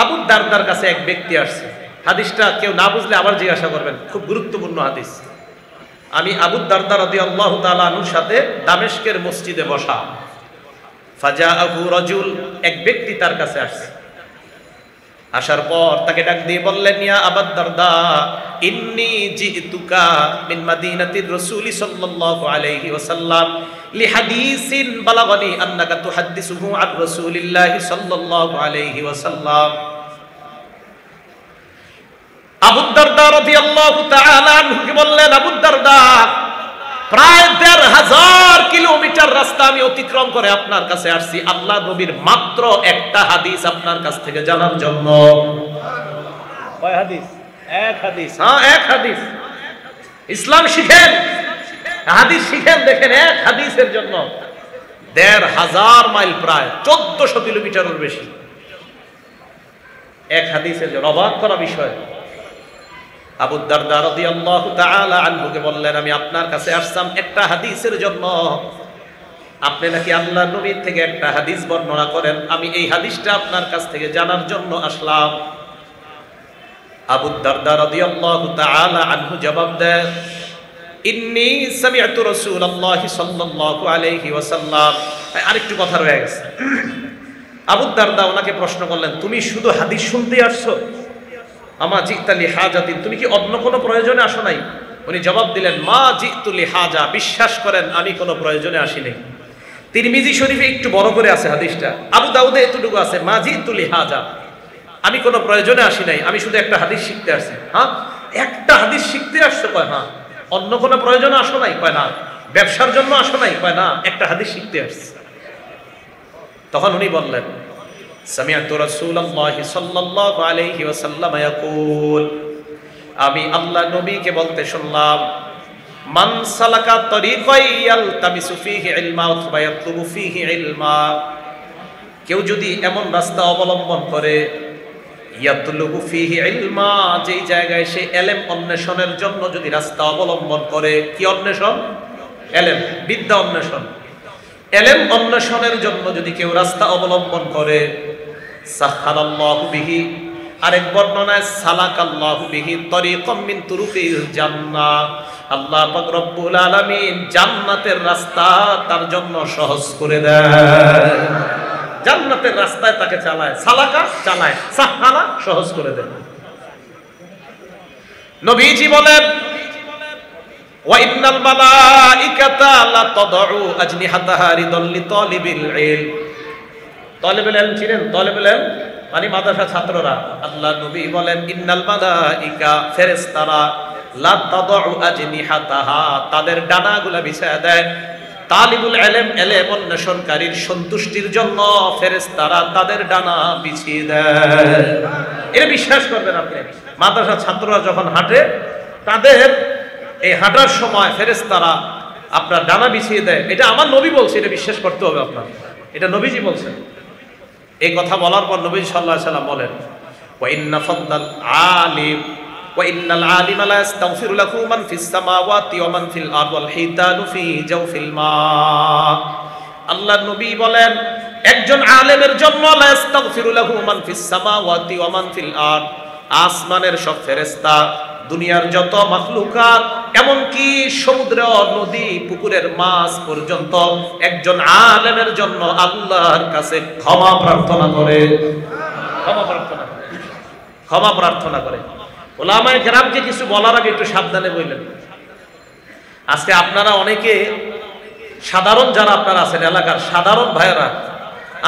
আবু দারদার কাছে এক ব্যক্তি আসছে। হাদিসটা কেউ না বুঝলে আবার জিজ্ঞাসা করবেন, খুব গুরুত্বপূর্ণ হাদিস। আমি আবু দারদা রাদিয়াল্লাহু তাআলা আনহুর সাথে দামেস্কের মসজিদে বসা। ফাজাআহু রাজুল, এক ব্যক্তি তার কাছে আসছে। আসার পর তাকে ডাক দিয়ে বললেন, ইয়া আবু দারদা, ইন্নী জিতুকা মিন মাদিনাতির রাসূল সাল্লাল্লাহু আলাইহি ওয়াসাল্লাম লিহাদিসিন বালাগানি আন্নাকা তুহাদ্দিসুহু আন রাসূলিল্লাহি সাল্লাল্লাহু আলাইহি ওয়াসাল্লাম। আবু দারদা রাদিয়াল্লাহু তাআলা আনহুকে বললেন, আবু দারদা, প্রায় ১৫০০ কিলোমিটার রাস্তা আমি অতিক্রম করে আপনার কাছে আসছি আল্লাহ নবীর মাত্র একটা হাদিস আপনার কাছ থেকে জানার জন্য। কয় হাদিস? এক হাদিস। হ্যাঁ, এক হাদিস। ইসলাম শিখেন, হাদিস শিখেন, দেখেন এক হাদিসের জন্য ১৫০০ মাইল, প্রায় ১৪০০ কিলোমিটারের বেশি, এক হাদিসের জন্য। অবাক করা বিষয়। আবু দারদা রাদিয়াল্লাহু তাআলা আনহুকে বললেন, আমি আপনার কাছে আসলাম একটা হাদিসের জন্য। আপনি নাকি আল্লাহর নবীর থেকে একটা হাদিস বর্ণনা করেন, আমি এই হাদিসটা আপনার কাছ থেকে জানার জন্য আসলাম। আবু দারদা রাদিয়াল্লাহু তাআলা আনহু জবাব দেন, ইন্নী সামি'তু রাসূলুল্লাহি সাল্লাল্লাহু আলাইহি ওয়াসাল্লাম। আরেকটু কথা রয়ে গেছে। আবু দারদা ওনাকে প্রশ্ন করলেন, তুমি শুধু হাদিস শুনতে আসছো? আমা জিতা লি হাজাতিন, তুমি কি অন্য কোনো প্রয়োজনে আসো নাই? উনি জবাব দিলেন, মা জিতু লি হাজা, বিশ্বাস করেন আমি কোনো প্রয়োজনে আসি নাই। তিরমিজি শরীফে একটু বড় করে আছে হাদিসটা, আবু দাউদে এতটুকু আছে, মা জিতু লি হাজা, আমি কোনো প্রয়োজনে আসি নাই, আমি শুধু একটা হাদিস শিখতে আসছি। হ্যাঁ, একটা হাদিস শিখতে আসছো? কয় হ্যাঁ। অন্য কোনো প্রয়োজনে আসো নাই? কয় না। ব্যবসার জন্য আসো নাই? কয় না, একটা হাদিস শিখতে আসছি। তখন উনি বললেন, সামি'তু রাসূলুল্লাহি সাল্লাল্লাহু আলাইহি ওয়াসাল্লাম ইয়াকুল, আমি আল্লাহ নবীকে বলতে শুনলাম, মান সালাকা তরিকান ইয়ালতামিসু ফীহি ইলমা ওয়া ইয়াতলুবু ফীহি ইলমা, কেউ যদি এমন রাস্তা অবলম্বন করে, ইয়াতলুবু ফীহি ইলমা, যেই জায়গায় সে ইলম অন্বেষণের জন্য যদি রাস্তা অবলম্বন করে, কি অন্বেষণ? ইলম, বিদ্যা অন্বেষণ। ইলম অন্বেষণের জন্য যদি কেউ রাস্তা অবলম্বন করে, সাখারাল্লাহু বিহি, আরেক বর্ণনায় সালাকাল্লাহু বিহি তরিকাম মিন তুরুকিল জান্নাহ, আল্লাহ পাক রব্বুল আলামিন জান্নাতের রাস্তা তার জন্য সহজ করে দেয়। জান্নাতের রাস্তায় তাকে চালায়, সালাকা চালায়, সাহারা সহজ করে দেয়। নবীজি বলেন, ওয়া ইন্নাল মালাইকাতা লা তাদউ আজনিহাতাহা রিদাল লিতালিবিল ইলম। তালিবুল ইলম চিনেন? তালিবুল ইলম মানে মাদ্রাসা ছাত্ররা। আল্লাহ নবী বলেন, ইন্নাল মালাইকা, ফেরেশতারা, লা তাদউ আজনিহাতাহা, তাদের ডানাগুলা বিছায়া দেয় তালিবুল ইলম, ইলম অন্বেষণকারীর সন্তুষ্টির জন্য ফেরেশতারা তাদের ডানা বিছিয়ে দেয়। এটা বিশ্বাস করবেন আপনি, মাদ্রাসা ছাত্ররা যখন হাঁটে, তাদের এই হাঁটার সময় ফেরেশতারা আপনার ডানা বিছিয়ে দেয়। এটা আমার নবী বলছে, এটা বিশ্বাস করতে হবে আপনার, এটা নবীজি বলছেন। এই কথা বলার পর নবীজি সাল্লাল্লাহু আলাইহি সাল্লাম বলেন, ওয়া ইন্না ফাদলাল আলিম ওয়া ইন্নাল আলিমা লা ইস্তাগফিরু লাহু মান ফিস সামাওয়াতি ওয়া মান ফিল আরদি ওয়াল হিতানু ফি জাওফিল মা। আল্লাহর নবী বলেন, একজন আলেমের জন্য লা ইস্তাগফিরু লাহু মান ফিস সামাওয়াতি ওয়া মান ফিল আরদ, আসমানের সব ফেরেশতা, দুনিয়ার যত মাখলুকাত, এমনকি সমুদ্র, নদী, পুকুরের মাছ পর্যন্ত একজন আলেমের জন্য আল্লাহর কাছে ক্ষমা প্রার্থনা করে, ক্ষমা প্রার্থনা করে, ক্ষমা প্রার্থনা করে। ওলামায়ে কেরামকে কিছু বলার আগে একটু সাবধানে বললেন। আজকে আপনারা অনেকে সাধারণ যারা আপনারা আছেন, এলাকার সাধারণ ভাইয়েরা,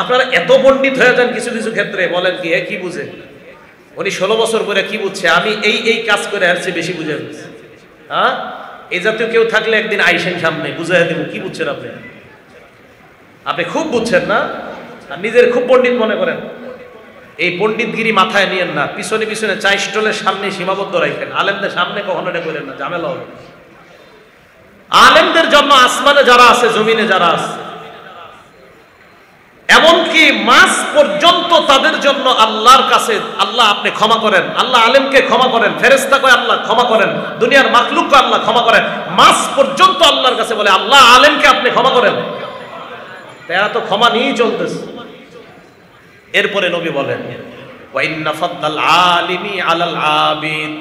আপনারা এত পণ্ডিত হয়ে যান কিছু কিছু ক্ষেত্রে, বলেন কি কি বুঝে, উনি 16 বছর পরে কি বুঝছে, আমি এই কাজ করে আসছে বেশি বুঝে ফেলছি। হ্যাঁ, এই জাতীয় কেউ থাকলে একদিন আইসেন সামনে, বুঝাই দেব কি বুঝছেন আপনি। আপনি খুব বুঝছেন না, আর নিজের খুব পণ্ডিত মনে করেন। এই পণ্ডিতগিরি মাথায় নিয়েন না, পিছনে পিছনে চা স্টলের সামনে সীমাবদ্ধ রাখেন, আলেমদের সামনে কখনো এটা করেন না, ঝামেলা হবে। আলেমদের জন্য আসমানে যারা আছে, জমিনে যারা আছে, এমনকি মাস পর্যন্ত তাদের জন্য আল্লাহর কাছে, আল্লাহ আপনি ক্ষমা করেন, আল্লাহ আলেমকে ক্ষমা করেন, ফেরেশতা কয় আল্লাহ ক্ষমা করেন, দুনিয়ার মাখলুককে আল্লাহ ক্ষমা করেন, মাস পর্যন্ত আল্লাহর কাছে বলে আল্লাহ আলেমকে আপনি ক্ষমা করেন। এরা তো ক্ষমা নিয়েই চলতেছে। এরপরে নবী বলেন, ওয়া ইন্না ফাদলাল আলিমি আলাল আবিদ,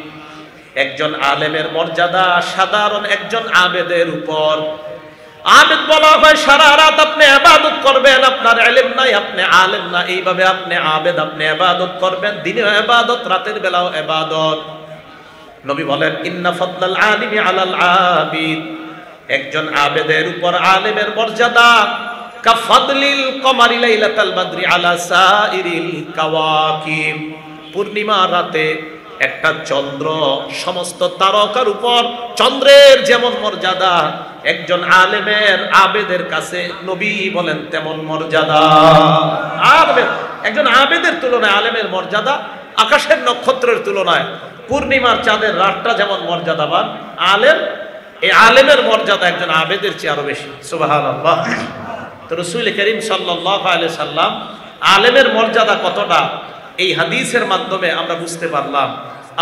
একজন আলেমের মর্যাদা সাধারণ একজন আবেদের উপর। আবেদ বলা হয় সারা রাত আপনি ইবাদত করবেন, আপনার ইলম নাই, আপনি আলেম না, এইভাবে আপনি আবেদ, আপনি ইবাদত করবেন, দিনেও ইবাদত, রাতের বেলাও ইবাদত। নবী বলেন, ইন্না ফাদলাল আলিমি আলাল আবিদ, একজন আবেদের উপর আলেমের মর্যাদা কাফাদলিল কমারি লাইলাতাল বদরি আলা সাইরিল কাওয়াকিব, পূর্ণিমা রাতে একটা চন্দ্র সমস্ত তারকার উপর চন্দ্রের যেমন মর্যাদা, একজন আলেমের আবেদের কাছে নবী বলেন তেমন মর্যাদা। আবেদ, একজন আবেদের তুলনায় আলেমের মর্যাদা আকাশের নক্ষত্রের তুলনায় পূর্ণিমার চাঁদের রাতটা যেমন মর্যাদাবান, আলেম, এই আলেমের মর্যাদা একজন আবেদের চেয়ে আরো বেশি। সুবহানাল্লাহ। তো রাসূল করিম সাল্লাল্লাহু আলাইহি সাল্লাম আলেমের মর্যাদা কতটা এই হাদিসের মাধ্যমে আমরা বুঝতে পারলাম।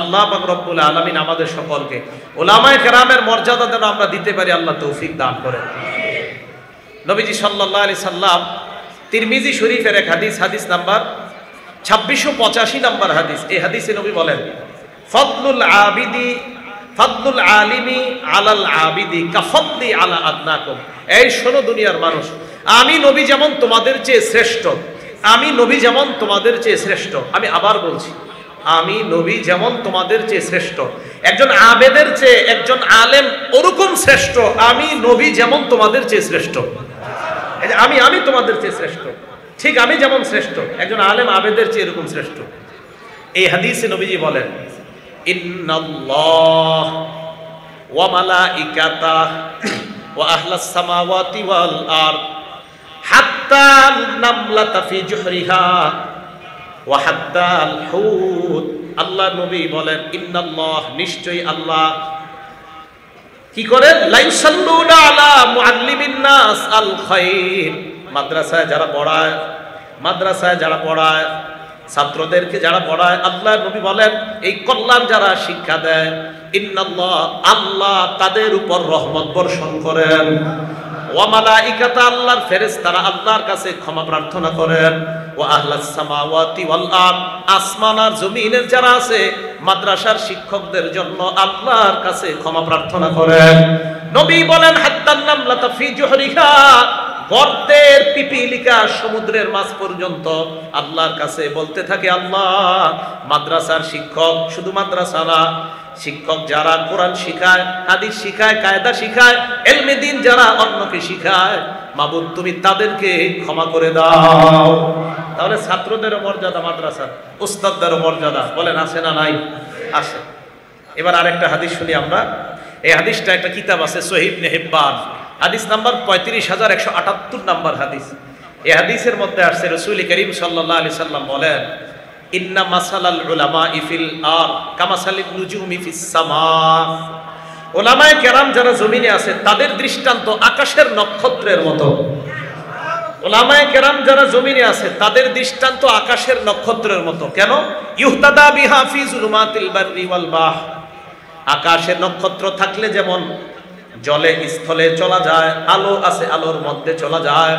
আল্লাহ পাক রব্বুল আলামিন আমাদের সকলকে উলামায়ে কেরামের মর্যাদা যেন আমরা দিতে পারি, আল্লাহ তৌফিক দান করেন। নবীজি সাল্লাল্লাহু আলাইহি সাল্লাম তিরমিজি শরীফের এক হাদিস, হাদিস নাম্বার 2685 নাম্বার হাদিস। এই হাদিসে নবী বলেন, ফাদলুল আলিমি আলাল আবিদি কাফদলি আলা আদনাকুম। এই শোনো দুনিয়ার মানুষ, আমি নবী যেমন তোমাদের চেয়ে শ্রেষ্ঠ, আমি নবী যেমন তোমাদের চেয়ে শ্রেষ্ঠ। আমি আবার বলছি, আমি নবী যেমন তোমাদের চেয়ে শ্রেষ্ঠ, একজন আবেদের চেয়ে একজন আলেম ওরকম শ্রেষ্ঠ, আমি নবী যেমন তোমাদের চেয়ে শ্রেষ্ঠ। আমি তোমাদের চেয়ে শ্রেষ্ঠ, ঠিক আমি যেমন শ্রেষ্ঠ, একজন আলেম আবেদের চেয়ে এরকম শ্রেষ্ঠ। এই হাদিসে নবীজি বলেন, ইন্নাল্লাহ ওয়া মালাইকাতাহু ওয়া আহলাস সামাওয়াতি ওয়াল আরদ হাত্তা নামলাতা ফি জুহরিহা ওয়া হাত্তা আল হুত। আল্লাহ নবী বলেন, ইন্নাল্লাহ নিশ্চয়ই আল্লাহ কি করেন, লা ইউসাল্লুনা আলা মুআল্লিমিন নাস আল খায়র। মাদ্রাসায় যারা পড়ায় ছাত্রদেরকে যারা পড়ায়, আল্লাহ নবী বলেন এই কল্যাণ যারা শিক্ষা দেয়, ইন্নাল্লাহ আল্লাহ তাদের উপর রহমত বর্ষণ করেন। ওয়া মালাইকাতা আল্লাহর ফেরেশতারা আল্লাহর কাছে ক্ষমা প্রার্থনা করেন। ওয়া আহলাস সামাওয়াতি ওয়াল আরদ আসমান আর জমিনের যারা আছে মাদ্রাসার শিক্ষকদের জন্য আল্লাহর কাছে ক্ষমা প্রার্থনা করেন। নবী বলেন, হাত্তান নামলাতা ফি জুহরিহা, গর্তের পিপিলিকা সমুদ্রের মাছ পর্যন্ত আল্লাহর কাছে বলতে থাকে, আল্লাহ মাদ্রাসার শিক্ষক, শুধু মাদ্রাসা না, শিক্ষক যারা কোরআন শিখায়, হাদিস শিখায়, কায়দা শিখায়, ইলমে দ্বীন যারা অন্যকে শিখায়, মাবুদ তুমি তাদেরকে ক্ষমা করে দাও। তাহলে ছাত্রদেরও মর্যাদা মাদ্রাসার, উস্তাদদেরও মর্যাদা, বলেন আছে না নাই? আছে। এবার আরেকটা হাদিস শুনি আমরা। এই হাদিসটা একটা কিতাব আছে সহিহ ইবনে হিব্বান, হাদিস নাম্বার 35178 নাম্বার হাদিস। এই হাদিসের মধ্যে আসছে রাসূল করিম সাল্লাল্লাহু আলাইহি সাল্লাম বলেন, ইন্না মাসালাল উলামাই ফিল আরদ কামাসালিন নুজুমি ফিস সামা। উলামায়ে কেরাম যারা জমিনে আছে তাদের দৃষ্টান্ত আকাশের নক্ষত্রের মতো। উলামায়ে কেরাম যারা জমিনে আছে তাদের দৃষ্টান্ত আকাশের নক্ষত্রের মতো। কেন? ইহতাদা বিহা ফি যুলুমাতিল বাররি ওয়াল বাহর। আকাশের নক্ষত্র থাকলে যেমন জলে স্থলে চলা যায়, আলো আছে আলোর মধ্যে চলা যায়,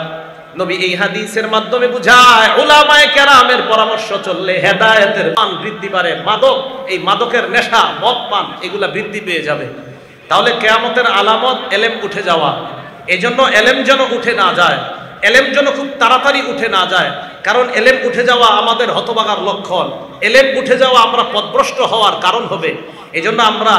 নবী এই হাদিসের মাধ্যমে বুঝায় উলামায়ে কেরামের পরামর্শ চললে হেদায়েতের মান বৃদ্ধি পারে। মাদক, এই মাদকের নেশা, মদ পান, এগুলা বৃদ্ধি পেয়ে যাবে। তাহলে কিয়ামতের আলামত এলেম উঠে যাওয়া। এজন্য এলেম যেন উঠে না যায়, এলেম যেন খুব তাড়াতাড়ি উঠে না যায়, কারণ এলেম উঠে যাওয়া আমাদের হতভাগার লক্ষণ। এলেম উঠে যাওয়া আমরা পথভ্রষ্ট হওয়ার কারণ হবে। এজন্য আমরা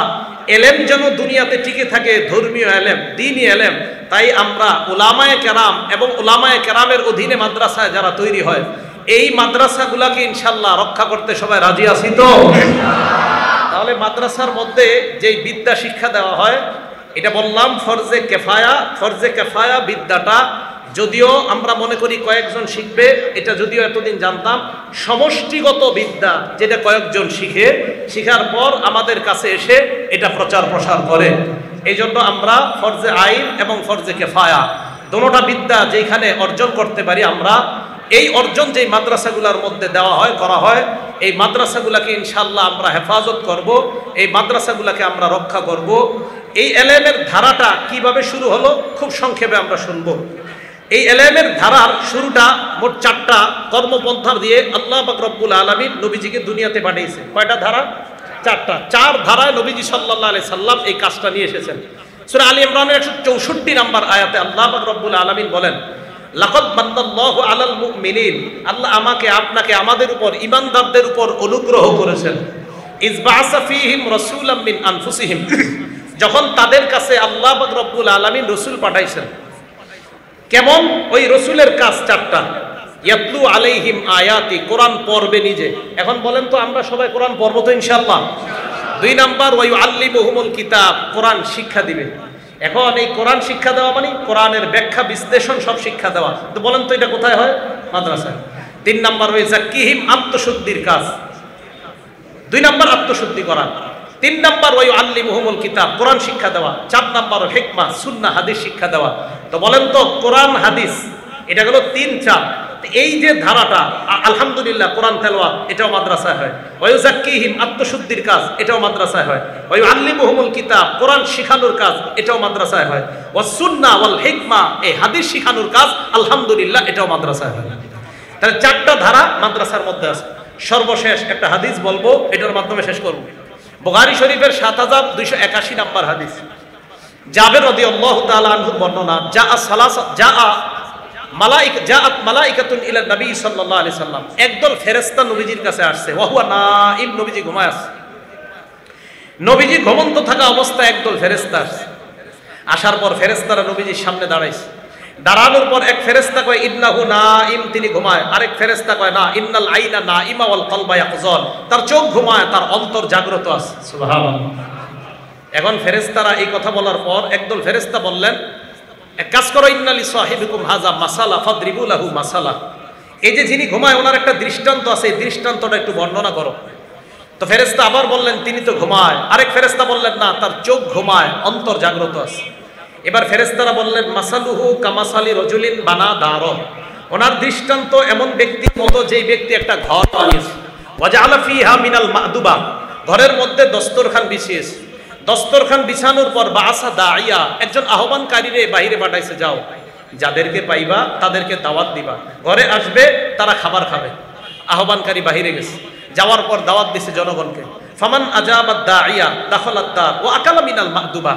এলেম যেন দুনিয়াতে টিকে থাকে, ধর্মীয় এলেম, দ্বীনি এলেম, তাই আমরা উলামায়ে কেরাম এবং উলামায়ে কেরামের অধীনে মাদ্রাসায় যারা তৈরি হয়, এই মাদ্রাসাগুলাকে ইনশাআল্লাহ রক্ষা করতে সবাই রাজি আছি তো? তাহলে মাদ্রাসার মধ্যে যেই বিদ্যা শিক্ষা দেওয়া হয়, এটা বললাম ফরজে কেফায়া। ফরজে কেফায়া বিদ্যাটা যদিও আমরা মনে করি কয়েকজন শিখবে, এটা যদিও এতদিন জানতাম সমষ্টিগত বিদ্যা, যেটা কয়েকজন শিখার পর আমাদের কাছে এসে এটা প্রচার প্রসার করে। এই জন্য আমরা ফরজে আইন এবং ফরজে কেফায়া দোনোটা বিদ্যা যেখানে অর্জন করতে পারি, আমরা এই অর্জন যেই মাদ্রাসাগুলোর মধ্যে দেওয়া হয়, করা হয়, এই মাদ্রাসাগুলোকে ইনশাআল্লাহ আমরা হেফাজত করব, এই মাদ্রাসাগুলোকে আমরা রক্ষা করব। এই এলেমের ধারাটা কিভাবে শুরু হলো খুব সংক্ষেপে আমরা শুনবো। এই এলেমের ধারার শুরুটা মোট 4টা কর্মপন্থা দিয়ে আল্লাহ পাক রব্বুল আলামিন নবীজিকে দুনিয়াতে পাঠিয়েছে। কয়টা ধারা? 4টা। 4 ধারায় নবীজি সাল্লাল্লাহু আলাইহি সাল্লাম এই কাজটা নিয়ে এসেছেন। সূরা আলী ইমরানের 164 নম্বর আয়াতে আল্লাহ পাক রব্বুল আলামিন বলেন, লাকাদ মান্নাল্লাহু আলাল মুমিনিন, আল্লাহ আমাকে আপনাকে আমাদের উপর ঈমানদারদের উপর অনুগ্রহ করেছেন। ইয বা'আসা ফীহিম রাসূলাম মিন আনফুসিহিম, যখন তাদের কাছে আল্লাহ পাক রব্বুল আলামিন রাসূল পাঠাইছেন। কেমন? ওই রসুলের কাজ 4টা। ইয়াতলু আলাইহিম আয়াতি, কোরআন পড়বে নিজে। এখন বলেন তো আমরা সবাই কোরআন পড়বো তো ইনশাআল্লাহ? 2 নাম্বার ওয়া ইউআল্লিমুহুমুল কিতাব, কোরআন শিক্ষা দিবে। এখন এই কোরআন শিক্ষা দেওয়া মানে কোরআনের ব্যাখ্যা বিশ্লেষণ সব শিক্ষা দেওয়া। তো বলেন তো এটা কোথায় হয়? মাদ্রাসায়। 3 নাম্বার ওয়া যাক্কিহিম, আত্মশুদ্ধির কাজ। 2 নাম্বার আত্মশুদ্ধি করা। 3 নাম্বার ওয়া ইউআল্লিমুহুমুল কিতাব, কোরআন শিক্ষা দেওয়া। 4 নাম্বার হিকমা, সুন্নাহ, হাদিস শিক্ষা দেওয়া। তো বলেন তো কোরআন হাদিস এটা গেল 3-4, এই যে ধারাটা, আলহামদুলিল্লাহ কোরআন তেলাওয়াত এটাও মাদ্রাসায় হয়, ওয়ায়ুযাক্কিহিম আত্মশুদ্ধির কাজ এটাও মাদ্রাসায় হয়, ওয়ায়ুআল্লিমুহুমুল কিতাব কোরআন শিখানোর কাজ এটাও মাদ্রাসায় হয়, ওয়াস সুন্নাহ ওয়াল হিকমা এই হাদিস শিখানোর কাজ আলহামদুলিল্লাহ এটাও মাদ্রাসায় হয়। তাহলে চারটা ধারা মাদ্রাসার মধ্যে আছে। সর্বশেষ একটা হাদিস বলবো, এটার মাধ্যমে শেষ করব। বুখারী শরীফের ৭২৮১ নম্বর হাদিস, জাবের রাদিয়াল্লাহু তাআলা আনহু বর্ণনা, জাআত মালাইকাতুন ইলা নবী সাল্লাল্লাহু আলাইহি সাল্লাম, একদল ফেরেশতা নবীজির কাছে আসছে, ওয়া হুয়া নাইম, নবীজি ঘুমায় আছে। নবীজি ঘুমন্ত থাকা অবস্থায় একদল ফেরেশতা আসছে। আসার পর ফেরেশতারা নবীজির সামনে দাঁড়াইছে। দাঁড়ানোর পর এক ফেরেশতা কয় ইন্নাহু নাইম, তিনি ঘুমায়। আরেক ফেরেশতা কয় না, ইন্নাল আইনা নাইমা ওয়াল কলবা ইয়াকযান, তার চোখ ঘুমায়, তার অন্তর জাগ্রত আছে। সুবহানাল্লাহ। এখন ফেরেশতারা এই কথা বলার পর একদল ফেরেশতা বললেন, এক কাজ করো, ইন্নালি সাহিবিকুম হাযা মাসালা ফাদরিবু লাহু মাসালা, এই যে যিনি ঘুমায় ওনার একটা দৃষ্টান্ত আছে, এই দৃষ্টান্তটা একটু বর্ণনা করো। তো ফেরেশতা আবার বললেন তিনি তো ঘুমায়। আরেক ফেরেশতা বললেন না, তার চোখ ঘুমায়, অন্তর জাগ্রত আছে। এবার ফেরেশতারা বললেন মাসালুহু কামাসালি রাজুলিন বানা দার, ওনার দৃষ্টান্ত এমন ব্যক্তির মতো যেই ব্যক্তি একটা ঘর বানিয়েছে, ওয়াজআলা ফিহা মিনাল মাদুবা, ঘরের মধ্যে দস্তরখান বিছিয়েছে। দস্তরখান বিছানোর পর বাসা দাইয়া, একজন আহ্বানকারীরে বাইরে পাঠাইছে, যাও যাদেরকে পাইবা তাদেরকে দাওয়াত দিবা, ঘরে আসবে তারা খাবার খাবে। আহ্বানকারী বাহিরে গেছে, যাওয়ার পর দাওয়াত দিছে জনগণকে। ফামান আজাবাদ দাইয়া দাখালাত দার ওয়া আকালা মিনাল মাদুবা,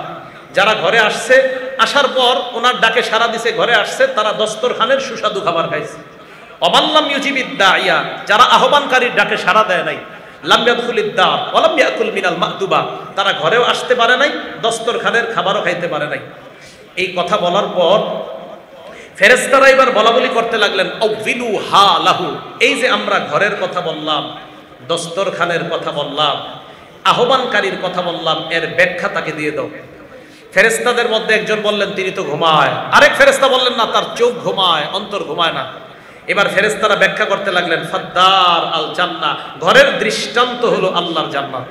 যারা ঘরে আসছে, আসার পর ওনার ডাকে সাড়া দিছে, ঘরে আসছে, তারা দস্তরখানের সুস্বাদু খাবার খাইছে। অমাল্লাম ইউজিবিদ দাইয়া, যারা আহ্বানকারীর ডাকে সাড়া দেয় নাই, লাম ইয়াদখুলিদ দার ওয়া লাম ইয়াকুল মিনাল মাদুবা, তারা ঘরেও আসতে পারে নাই, দস্তরখানের খাবারও খাইতে পারে নাই। এই কথা বলার পর ফেরেশতারা এবার বলাবলি করতে লাগলেন, আউযিলু হা লাহু, এই যে আমরা ঘরের কথা বললাম, দস্তরখানের কথা বললাম, আহ্বানকারীর কথা বললাম, এর ব্যাখ্যা তাকে দিয়ে দাও। ফেরেশতাদের মধ্যে একজন বললেন তিনি তো ঘুমায়। আরেক ফেরেশতা বললেন না, তার চোখ ঘুমায়, অন্তর ঘুমায় না। এবার ফেরেশতারা ব্যাখ্যা করতে লাগলেন, ফাদ্দার আল জান্নাহ, ঘরের দৃষ্টান্ত হলো আল্লাহর জান্নাত।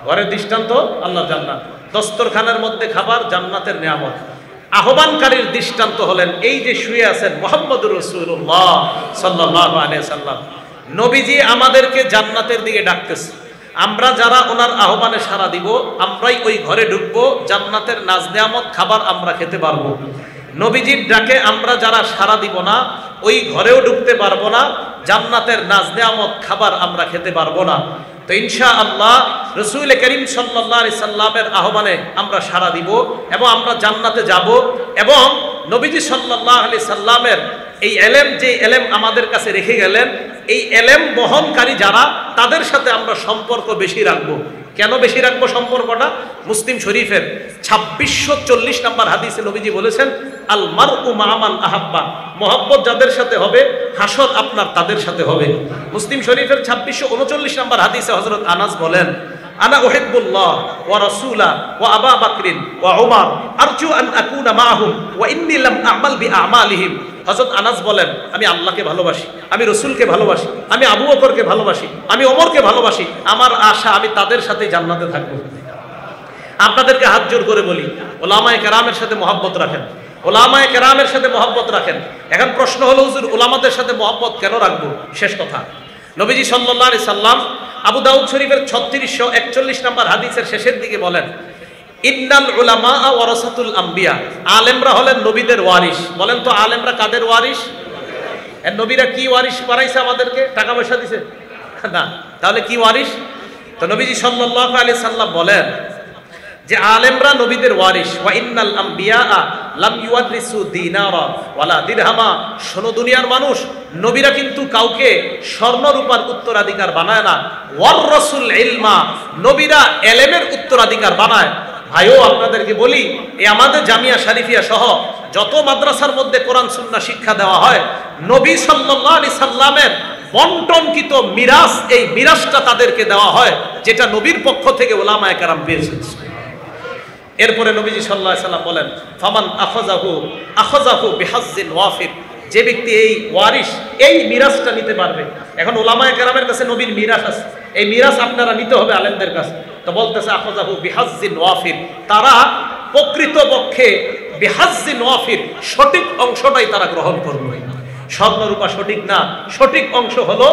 ঘরের দৃষ্টান্ত আল্লাহর জান্নাত, দস্তরখানের মধ্যে খাবার জান্নাতের নিয়ামত। আহ্বানকারীর দৃষ্টান্ত হলেন এই যে শুয়ে আছেন মুহাম্মদুর রাসূলুল্লাহ সাল্লাল্লাহু আলাইহি সাল্লাম, নবীজি আমাদেরকে জান্নাতের দিকে ডাকতেছে। আমরা যারা ওনার আহ্বানে সাড়া দিব, আমরাই ওই ঘরে ঢুকবো, জান্নাতের নাজ নিয়ামত খাবার আমরা খেতে পারবো। নবীজির ডাকে আমরা যারা সাড়া দিব না, ওই ঘরেও ঢুকতে পারবো না, জান্নাতের নাজ নিয়ামত খাবার আমরা খেতে পারবো না। তো ইনশাআল্লাহ রাসূল করিম সাল্লাল্লাহু আলাইহি সাল্লামের আহ্বানে আমরা সাড়া দিব এবং আমরা জান্নাতে যাব। এবং নবীজি সাল্লাল্লাহু আলাইহি সাল্লামের এই এলেম, যে এলেম আমাদের কাছে রেখে গেলেন, এই এলেম বহনকারী যারা, তাদের সাথে আমরা সম্পর্ক বেশি রাখবো। কেন বেশি রাখবো সম্পর্কটা? মুসলিম শরীফের 2640 নম্বর হাদিসে নবীজি বলেছেন, আল মারউ মা মান আহাব্বা, মহব্বত যাদের সাথে হবে, হাসর আপনার তাদের সাথে হবে। মুসলিম শরীফের 2639 নম্বর হাদিসে হযরত আনাস বলেন, আনা উহিব্বুল্লাহ ওয়া রাসূলা ওয়া আবা বকরিন ওয়া উমর আরজু আন আকুনা মাআহুম ওয়া ইন্নী লাম আ'মাল বিআ'মালিহিম। হযরত আনাস বলেন, আমি আল্লাহকে ভালোবাসি, আমি রাসূলকে ভালোবাসি, আমি আবু বকরকে ভালোবাসি, আমি ওমরকে ভালোবাসি, আমার আশা আমি তাদের সাথে জান্নাতে থাকবো। আপনাদেরকে হাত জোর করে বলি, উলামায়ে কেরামের সাথে মহব্বত রাখেন, উলামায়ে কেরামের সাথে মহব্বত রাখেন। এখন প্রশ্ন হলো, হুজুর উলামাদের সাথে মহব্বত কেন রাখবো? শেষ কথা, নবীজি সাল্লাল্লাহু আলাইহি সাল্লাম আবু দাউদ শরীফের 3641 নম্বর হাদিসের শেষের দিকে বলেন, ইন্নাল উলামা ওয়ারাসাতুল আম্বিয়া, আলেমরা হলেন নবীদের ওয়ারিস। বলেন তো আলেমরা কাদের ওয়ারিস? নবীরা কি ওয়ারিস বানাইছে আমাদেরকে? টাকা পয়সা দিছে না, তাহলে কি ওয়ারিস? তো নবীজি সাল্লাল্লাহু আলাইহি সাল্লাম বলেন যে আলেমরা নবীদের ওয়ারিস। ওয়া ইন্নাল আম্বিয়া লাম ইউয়ারিসু দিনারা ওয়ালা দিরহামা, শোনো দুনিয়ার মানুষ, নবীরা কিন্তু কাউকে স্বর্ণ রূপার উত্তরাধিকার বানায় না। ওয়ার রাসূল ইলমা, নবীরা এলেমের উত্তরাধিকার বানায়। ভাইও আপনাদেরকে বলি, এই আমাদের জামিয়া শরীফিয়া সহ যত মাদ্রাসার মধ্যে কোরআন সুন্নাহ শিক্ষা দেওয়া হয়, নবী সাল্লাল্লাহু আলাইহি সাল্লামের বন্টনকৃত মিরাস, এই মিরাসটা তাদেরকে দেওয়া হয়, যেটা নবীর পক্ষ থেকে উলামায়ে কেরাম পেয়েছেন। এরপরে নবীজি সাল্লাল্লাহু আলাইহি সাল্লাম বলেন, ফামান আখাযাহু বিহাজ্জিন ওয়াফির, যে ব্যক্তি এই ওয়ারিস, এই মিরাসটা নিতে পারবে। এখন উলামায়ে কেরামের কাছে নবীর মিরাস আছে, এই মিরাস আপনারা নিতে হবে আলেমদের কাছে। তো বলতেছে আখাযাহু বিহাজ্জিন ওয়াফির, তারা প্রকৃতপক্ষে বিহাজ্জিন ওয়াফির, সঠিক অংশটাই তারা গ্রহণ করবে। স্বর্ণরূপা সঠিক না, সঠিক অংশ হলো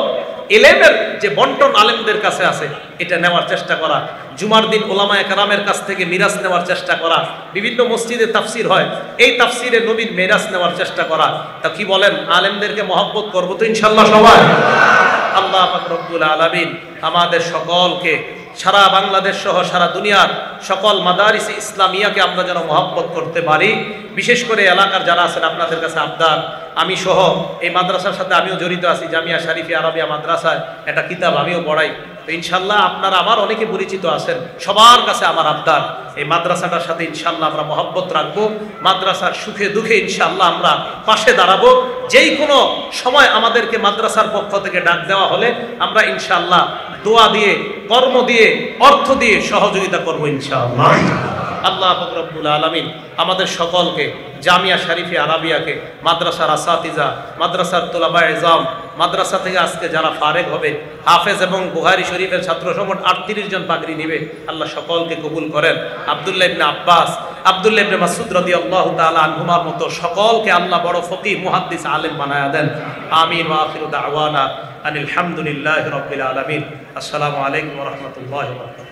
ইলমের যে বন্টন আলেমদের কাছে আছে এটা নেওয়ার চেষ্টা করা, জুমার দিন ওলামায়ে কেরামের কাছ থেকে মিরাস নেওয়ার চেষ্টা করা, বিভিন্ন মসজিদে তাফসির হয়, এই তাফসিরে নবীর মিরাস নেওয়ার চেষ্টা করা। তা কি বলেন, আলেমদেরকে মহব্বত করবো তো ইনশাআল্লাহ সবাই? আল্লাহ পাক রব্বুল আলামিন আমাদের সকলকে, সারা বাংলাদেশ সহ সারা দুনিয়ার সকল মাদারিস ইসলামিয়াকে আমরা যেন মহব্বত করতে পারি। বিশেষ করে এলাকার যারা আছেন আপনাদের কাছে আবদার, আমি সহ এই মাদ্রাসার সাথে আমিও জড়িত আছি, জামিয়া শরীফিয়া আরবিয়া মাদ্রাসায় একটা কিতাব আমিও পড়াই। তো ইনশাল্লাহ আপনারা আমার অনেকে পরিচিত আছেন, সবার কাছে আমার আবদার এই মাদ্রাসাটার সাথে ইনশাল্লাহ আমরা মহব্বত রাখবো, মাদ্রাসার সুখে দুঃখে ইনশাল্লাহ আমরা পাশে দাঁড়াবো। যেই কোনো সময় আমাদেরকে মাদ্রাসার পক্ষ থেকে ডাক দেওয়া হলে আমরা ইনশাল্লাহ দোয়া দিয়ে, কর্ম দিয়ে, অর্থ দিয়ে সহযোগিতা করবো ইনশাআল্লাহ। আল্লাহ পাক রব্বুল আলামিন আমাদের সকলকে, জামিয়া শরীফিয়া আরাবিয়াকে, মাদ্রাসার আসাতিজা, মাদ্রাসার তোলাবা ইজাম, মাদ্রাসা থেকে আজকে যারা ফারেক হবে, হাফেজ এবং বুখারী শরীফের ছাত্র সমট 38 জন পাগড়ি নিবে, আল্লাহ সকলকে কবুল করেন। আব্দুল্লাহ ইবনে আব্বাস, আব্দুল্লাহ ইবনে মাসউদ রাদিয়াল্লাহু তাআলা আনহুমার মতো সকলকে আল্লাহ বড় ফকিহ মুহাদ্দিস আলেম বানায়া দেন। আমিন ওয়া আখিরু দাওয়ানা আনিল হামদুলিল্লাহি রাব্বিল আলামিন। আসসালামু আলাইকুম ওয়া রাহমাতুল্লাহি ওয়া বারাকাতুহু।